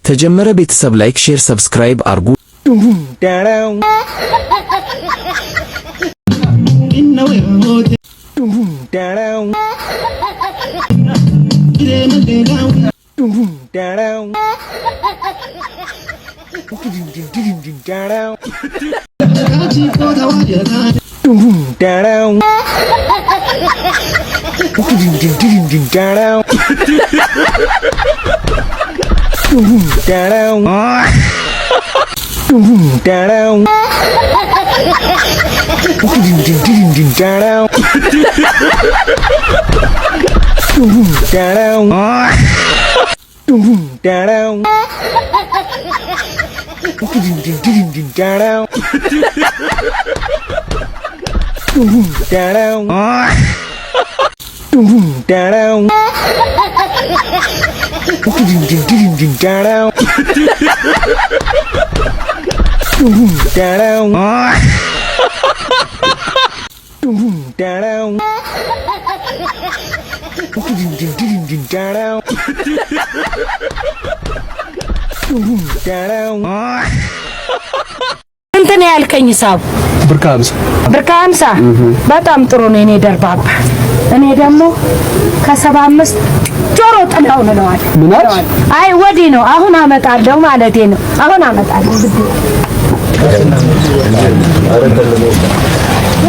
ተጀመረ። ቤተሰብ ላይክ፣ ሼር፣ ሰብስክራይብ አርጉ። እንትን ያልከኝ ሳብ ብርካ 50 በጣም ጥሩ ነው። እኔ ደርባባ እኔ ደግሞ ከ75 ጆሮ ጥላው ነው አይደል? አይ ወዲህ ነው። አሁን አመጣለሁ ማለቴ ነው። አሁን አመጣለሁ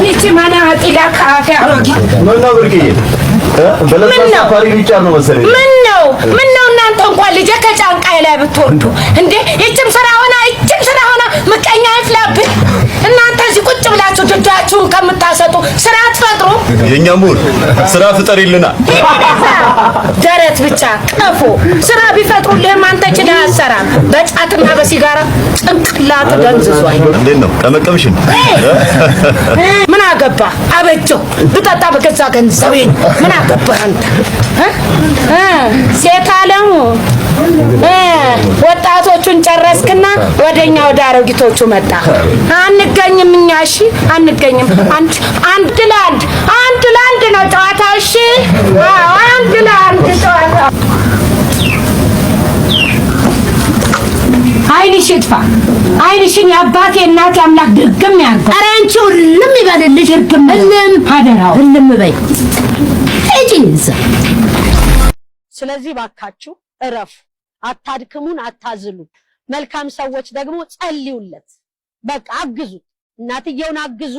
ልጅ ማና አጥላ ካፌ አሮጊ ምን ነው ብርቅዬ በለሳ ሳፋሪ ሊጫር ነው መሰለኝ። ምን ነው እናንተ እንኳን ልጅ ከጫንቃይ ላይ ብትወርዱ እንዴ እቺም ስራ ሆና ምቀኛ ይፍላብህ። እናንተ እዚህ ቁጭ ብላችሁ ድዳችሁን ከምታሰጡ ስራ አትፈጥሩ። የኛ ሙር ስራ ፍጠሪልና ደረት ብቻ ቀፎ ስራ ቢፈጥሩልህ አንተ ጭዳ አሰራም በጫትና በሲጋራ ጭንቅላት ደንዝዟል። እንዴት ነው ተመቀምሽን? ምን አገባ አበጀው ብጠጣ በገዛ ገንዘቤ ምን አገባ አንተ ሴት አለሙ ወጣቶቹን ጨረስክና ወደኛ ወደ አሮጊቶቹ መጣ። አንገኝም እኛ እሺ አንገኝም። አንድ ለአንድ ነው ጨዋታ። እሺ አንድ ለአንድ ጨዋታ። አይንሽ ይጥፋ። አይንሽን የአባቴ እናቴ አምላክ ድርግም ያርገው። ኧረ አንቺ ሁሉም ይበልልሽ። ድርግም አደራው ሁሉም በይ እጂንዛ። ስለዚህ ባካችሁ እረፉ፣ አታድክሙን፣ አታዝሉ። መልካም ሰዎች ደግሞ ጸልዩለት። በቃ አግዙ፣ እናትየውን አግዙ፣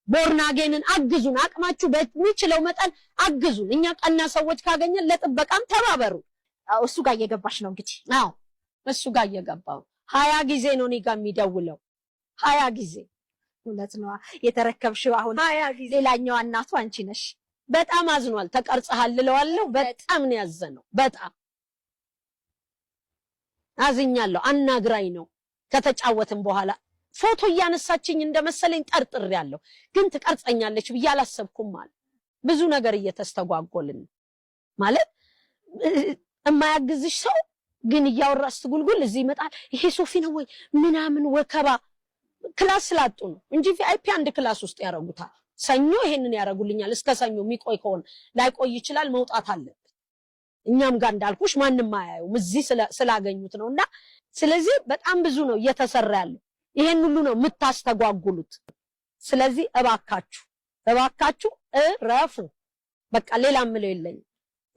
ቦርናጌንን አግዙን። አቅማችሁ በሚችለው መጠን አግዙን። እኛ ቀና ሰዎች ካገኘን ለጥበቃም ተባበሩ። እሱ ጋር እየገባሽ ነው እንግዲህ። አዎ እሱ ጋር እየገባው 20 ጊዜ ነው እኔ ጋር የሚደውለው 20 ጊዜ። እውነት ነው የተረከብሽው አሁን 20 ጊዜ። ሌላኛው እናቱ አንቺ ነሽ። በጣም አዝኗል። ተቀርጸሃል ልለዋለሁ። በጣም ነው ያዘነው። በጣም አዝኛለሁ። አናግራኝ ነው ከተጫወትን በኋላ ፎቶ እያነሳችኝ እንደመሰለኝ ጠርጥሬያለሁ። ግን ትቀርጸኛለች ብዬ አላሰብኩም ማለት ብዙ ነገር እየተስተጓጎልን ማለት የማያግዝሽ ሰው ግን እያወራስ ጉልጉል እዚህ ይመጣል። ይሄ ሶፊ ነው ወይ ምናምን ወከባ ክላስ ስላጡ ነው እንጂ ቪአይፒ አንድ ክላስ ውስጥ ያረጉታል። ሰኞ ይሄንን ያረጉልኛል። እስከ ሰኞ የሚቆይ ከሆነ ላይቆይ ይችላል። መውጣት አለበት። እኛም ጋር እንዳልኩሽ ማንንም አያየውም እዚህ ስላገኙት ነውና ስለዚህ በጣም ብዙ ነው እየተሰራ ያለው። ይሄን ሁሉ ነው የምታስተጓጉሉት። ስለዚህ እባካችሁ እረፉ። በቃ ሌላ ምለው የለኝም።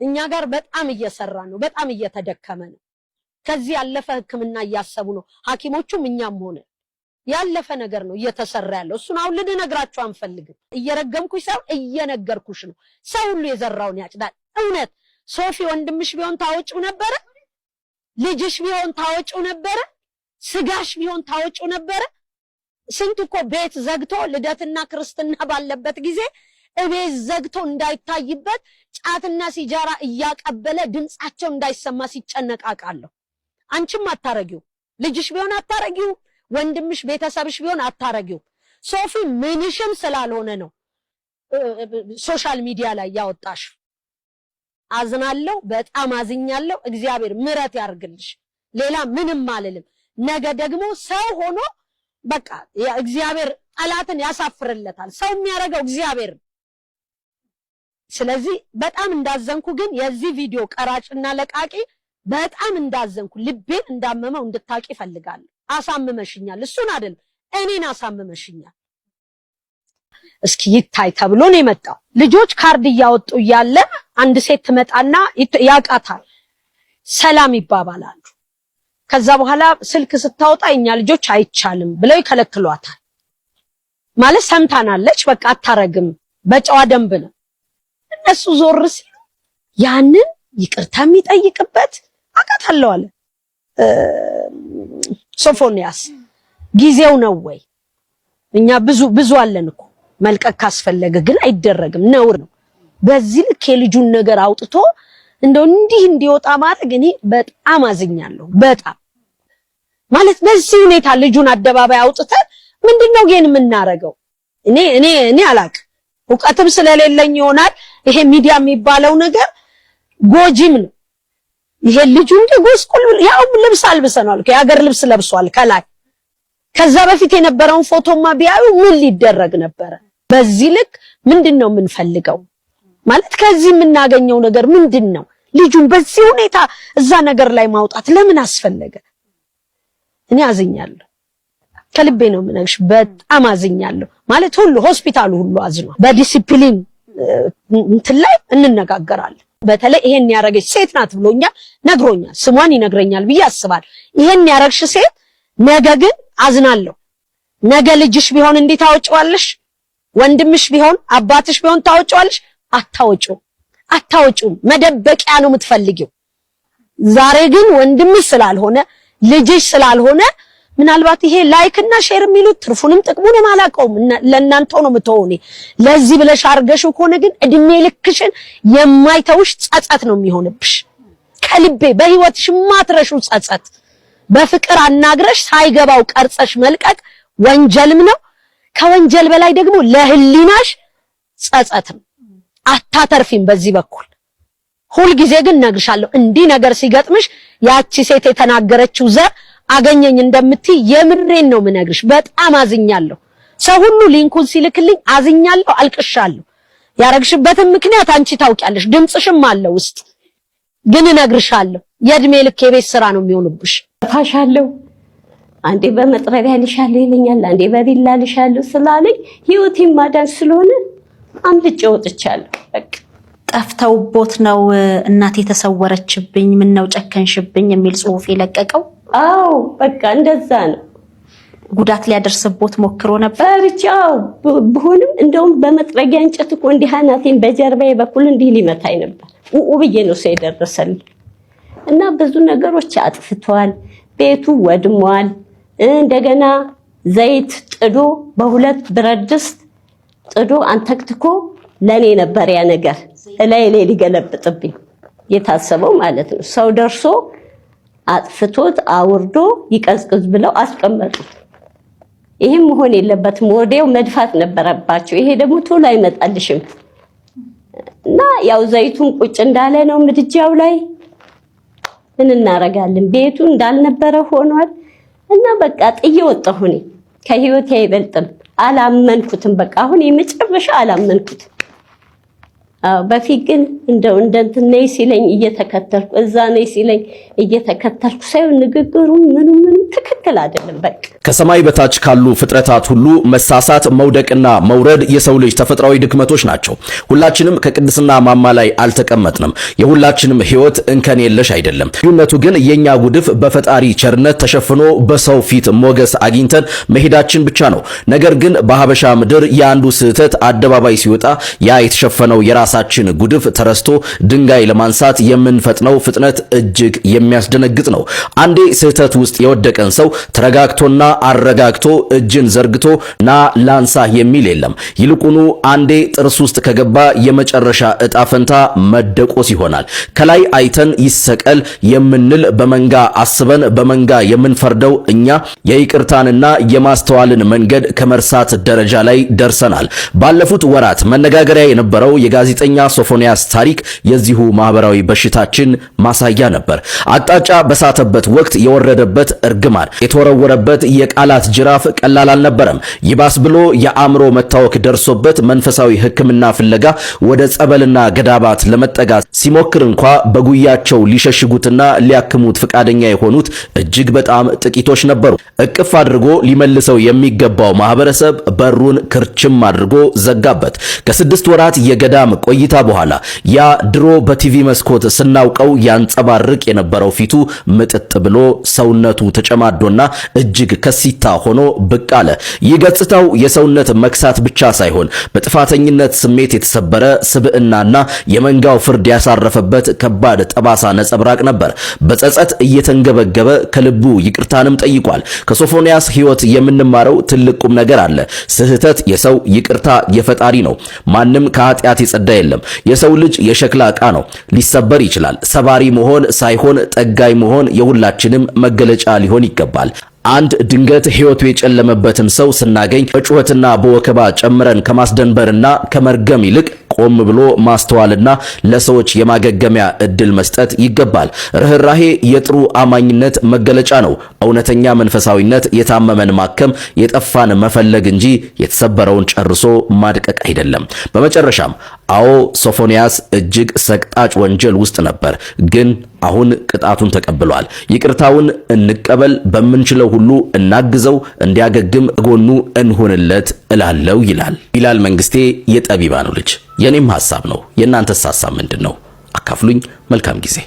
እኛ ጋር በጣም እየሰራ ነው። በጣም እየተደከመ ነው። ከዚህ ያለፈ ሕክምና እያሰቡ ነው ሐኪሞቹም እኛም ሆነ ያለፈ ነገር ነው እየተሰራ ያለው። እሱን አሁን ልነግራችሁ አንፈልግም። እየረገምኩሽ ሳይሆን እየነገርኩሽ ነው። ሰው ሁሉ የዘራውን ያጭዳል። እውነት ሶፊ ወንድምሽ ቢሆን ታወጪው ነበረ፣ ልጅሽ ቢሆን ታወጪው ነበረ፣ ስጋሽ ቢሆን ታወጪው ነበረ። ስንት እኮ ቤት ዘግቶ ልደትና ክርስትና ባለበት ጊዜ እቤት ዘግቶ እንዳይታይበት ጫትና ሲጃራ እያቀበለ ድምጻቸው እንዳይሰማ ሲጨነቃቃለሁ። አንቺም አታረጊው፣ ልጅሽ ቢሆን አታረጊው፣ ወንድምሽ ቤተሰብሽ ቢሆን አታረጊው። ሶፊ ምንሽም ስላልሆነ ነው ሶሻል ሚዲያ ላይ ያወጣሽ። አዝናለሁ፣ በጣም አዝኛለሁ። እግዚአብሔር ምሕረት ያርግልሽ። ሌላ ምንም አልልም። ነገ ደግሞ ሰው ሆኖ በቃ እግዚአብሔር ጠላትን ያሳፍርለታል። ሰው የሚያረጋው እግዚአብሔር። ስለዚህ በጣም እንዳዘንኩ ግን የዚህ ቪዲዮ ቀራጭና ለቃቂ በጣም እንዳዘንኩ ልቤን እንዳመመው እንድታቂ ፈልጋለሁ። አሳምመሽኛል፣ እሱን አይደል እኔን አሳምመሽኛል። እስኪ ይታይ ተብሎ ነው የመጣው። ልጆች ካርድ እያወጡ እያለ አንድ ሴት ትመጣና ያቃታል፣ ሰላም ይባባላሉ። ከዛ በኋላ ስልክ ስታወጣ እኛ ልጆች አይቻልም ብለው ይከለክሏታል። ማለት ሰምታናለች፣ በቃ አታረግም፣ በጨዋ ደንብ ነው። እነሱ ዞር ሲሉ ያንን ይቅርታ የሚጠይቅበት አቃታለሁ አለ ሶፎንያስ። ጊዜው ነው ወይ? እኛ ብዙ አለን እኮ መልቀቅ ካስፈለገ ግን አይደረግም፣ ነውር ነው። በዚህ ልክ የልጁን ነገር አውጥቶ እንደው እንዲህ እንዲወጣ ማድረግ እኔ በጣም አዝኛለሁ። በጣም ማለት በዚህ ሁኔታ ልጁን አደባባይ አውጥተን ምንድነው ግን የምናረገው? እኔ አላቅም፣ ዕውቀትም ስለሌለኝ ይሆናል። ይሄ ሚዲያ የሚባለው ነገር ጎጂም ነው። ይሄ ልጁ እንደጎስቁል ያው ልብስ አልብሰናል፣ የሀገር ልብስ ለብሷል ከላይ። ከዛ በፊት የነበረውን ፎቶማ ቢያዩ ምን ሊደረግ ነበረ? በዚህ ልክ ምንድነው የምንፈልገው? ማለት ከዚህ የምናገኘው ነገር ምንድነው? ልጁን በዚህ ሁኔታ እዛ ነገር ላይ ማውጣት ለምን አስፈለገ? እኔ አዝኛለሁ፣ ከልቤ ነው የምነግርሽ። በጣም አዝኛለሁ። ማለት ሁሉ ሆስፒታሉ ሁሉ አዝኗል። በዲሲፕሊን እንትን ላይ እንነጋገራለን። በተለይ ይሄን ያረገች ሴት ናት ብሎኛል፣ ነግሮኛል። ስሟን ይነግረኛል ብዬ አስባለሁ። ይሄን ያረግሽ ሴት ነገ ግን አዝናለሁ። ነገ ልጅሽ ቢሆን እንዴት ታወጪዋለሽ? ወንድምሽ ቢሆን አባትሽ ቢሆን ታወጪዋለሽ? አታወጪውም። መደበቂያ ነው የምትፈልጊው። ዛሬ ግን ወንድምሽ ስላልሆነ ልጅሽ ስላልሆነ ምናልባት ይሄ ላይክ እና ሼር የሚሉት ትርፉንም ጥቅሙንም አላውቀውም፣ ለእናንተው ነው የምትሆኔ። ለዚህ ብለሽ አርገሽው ከሆነ ግን እድሜ ልክሽን የማይተውሽ ጸጸት ነው የሚሆንብሽ። ከልቤ በህይወትሽ ማትረሹ ጸጸት። በፍቅር አናግረሽ ሳይገባው ቀርጸሽ መልቀቅ ወንጀልም ነው። ከወንጀል በላይ ደግሞ ለህሊናሽ ጸጸትም። አታተርፊም በዚህ በኩል። ሁል ጊዜ ግን ነግርሻለሁ፣ እንዲህ ነገር ሲገጥምሽ ያቺ ሴት የተናገረችው ዘር አገኘኝ እንደምትይ የምሬን ነው የምነግርሽ። በጣም አዝኛለሁ። ሰው ሁሉ ሊንኩን ሲልክልኝ አዝኛለሁ፣ አልቅሻለሁ። ያረግሽበትን ምክንያት አንቺ ታውቂያለሽ፣ ድምጽሽም አለ ውስጥ። ግን እነግርሻለሁ የእድሜ ልክ የቤት ስራ ነው የሚሆንብሽ። ታሻለው አንዴ በመጥረቢያ ልሻለሁ ይለኛል፣ አንዴ በቢላ ልሻለሁ ስላለኝ ህይወቴን ማዳን ስለሆነ አምልጬ ወጥቻለሁ። በቃ ጠፍተውቦት ነው እናቴ ተሰወረችብኝ፣ ምን ነው ጨከንሽብኝ የሚል ጽሑፍ የለቀቀው። አዎ በቃ እንደዛ ነው። ጉዳት ሊያደርስቦት ሞክሮ ነበር። ብቻው ቢሆንም እንደውም በመጥረጊያ እንጨት እኮ እንዲህ አናቴን በጀርባዬ በኩል እንዲህ ሊመታኝ ነበር። ብዬ ነው ሰው የደረሰልኝ። እና ብዙ ነገሮች አጥፍቷል። ቤቱ ወድሟል። እንደገና ዘይት ጥዶ በሁለት ብረት ድስት ጥዶ አንተክትኮ ለኔ ነበር ያ ነገር ላይ ሊገለብጥብኝ የታሰበው ማለት ነው። ሰው ደርሶ አጥፍቶት አውርዶ ይቀዝቅዝ ብለው አስቀመጡት። ይሄም መሆን የለበትም፣ ወዲያው መድፋት ነበረባቸው። ይሄ ደግሞ ቶሎ አይመጣልሽም። እና ያው ዘይቱን ቁጭ እንዳለ ነው ምድጃው ላይ። ምን እናረጋለን? ቤቱ እንዳልነበረ ሆኗል። እና በቃ ጥዬ ወጣሁ። እኔ ከህይወቴ አይበልጥም። አላመንኩትም። በቃ አሁን የመጨረሻ አላመንኩትም። በፊት ግን እንደው እንደንትን ነይ ሲለኝ እየተከተልኩ እዛ ነይ ሲለኝ እየተከተልኩ ሳይሆን ንግግሩ ምኑ ትክክል አይደለም። በቃ ከሰማይ በታች ካሉ ፍጥረታት ሁሉ መሳሳት፣ መውደቅና መውረድ የሰው ልጅ ተፈጥሯዊ ድክመቶች ናቸው። ሁላችንም ከቅድስና ማማ ላይ አልተቀመጥንም። የሁላችንም ህይወት እንከን የለሽ አይደለም። ልዩነቱ ግን የኛ ጉድፍ በፈጣሪ ቸርነት ተሸፍኖ በሰው ፊት ሞገስ አግኝተን መሄዳችን ብቻ ነው። ነገር ግን በሀበሻ ምድር የአንዱ ስህተት አደባባይ ሲወጣ ያ የተሸፈነው የራሳችን ጉድፍ ተረስቶ ድንጋይ ለማንሳት የምንፈጥነው ፍጥነት እጅግ የሚያስደነግጥ ነው። አንዴ ስህተት ውስጥ የወደቀን ሰው ተረጋግቶና አረጋግቶ እጅን ዘርግቶ ና ላንሳ የሚል የለም። ይልቁኑ አንዴ ጥርስ ውስጥ ከገባ የመጨረሻ እጣ ፈንታ መደቆስ ይሆናል። ከላይ አይተን ይሰቀል የምንል በመንጋ አስበን በመንጋ የምንፈርደው እኛ የይቅርታንና የማስተዋልን መንገድ ከመርሳት ደረጃ ላይ ደርሰናል። ባለፉት ወራት መነጋገሪያ የነበረው የጋዜጠኞች የጋዜጠኛ ሶፎንያስ ታሪክ የዚሁ ማህበራዊ በሽታችን ማሳያ ነበር። አቅጣጫ በሳተበት ወቅት የወረደበት እርግማን፣ የተወረወረበት የቃላት ጅራፍ ቀላል አልነበረም። ይባስ ብሎ የአእምሮ መታወክ ደርሶበት መንፈሳዊ ሕክምና ፍለጋ ወደ ጸበልና ገዳባት ለመጠጋት ሲሞክር እንኳ በጉያቸው ሊሸሽጉትና ሊያክሙት ፈቃደኛ የሆኑት እጅግ በጣም ጥቂቶች ነበሩ። እቅፍ አድርጎ ሊመልሰው የሚገባው ማህበረሰብ በሩን ክርችም አድርጎ ዘጋበት። ከ6 ወራት የገዳም ቆይታ በኋላ ያ ድሮ በቲቪ መስኮት ስናውቀው ያንጸባርቅ የነበረው ፊቱ ምጥጥ ብሎ ሰውነቱ ተጨማዶና እጅግ ከሲታ ሆኖ ብቅ አለ። ይህ ገጽታው የሰውነት መክሳት ብቻ ሳይሆን በጥፋተኝነት ስሜት የተሰበረ ስብዕናና የመንጋው ፍርድ ያሳረፈበት ከባድ ጠባሳ ነጸብራቅ ነበር። በጸጸት እየተንገበገበ ከልቡ ይቅርታንም ጠይቋል። ከሶፎንያስ ሕይወት የምንማረው ትልቅ ቁም ነገር አለ። ስህተት የሰው ይቅርታ የፈጣሪ ነው። ማንም ከኃጢአት የጸዳ የለም። የሰው ልጅ የሸክላ ዕቃ ነው፣ ሊሰበር ይችላል። ሰባሪ መሆን ሳይሆን ጠጋይ መሆን የሁላችንም መገለጫ ሊሆን ይገባል። አንድ ድንገት ሕይወቱ የጨለመበትን ሰው ስናገኝ በጩኸትና በወከባ ጨምረን ከማስደንበርና ከመርገም ይልቅ ቆም ብሎ ማስተዋልና ለሰዎች የማገገሚያ እድል መስጠት ይገባል። ርህራሄ የጥሩ አማኝነት መገለጫ ነው። እውነተኛ መንፈሳዊነት የታመመን ማከም፣ የጠፋን መፈለግ እንጂ የተሰበረውን ጨርሶ ማድቀቅ አይደለም። በመጨረሻም አዎ ሶፎንያስ እጅግ ሰቅጣጭ ወንጀል ውስጥ ነበር፣ ግን አሁን ቅጣቱን ተቀብሏል። ይቅርታውን እንቀበል፣ በምንችለው ሁሉ እናግዘው፣ እንዲያገግም ጎኑ እንሆንለት እላለው ይላል መንግስቴ የጠቢባኑ ልጅ። የኔም ሐሳብ ነው። የእናንተስ ሐሳብ ምንድነው? አካፍሉኝ። መልካም ጊዜ።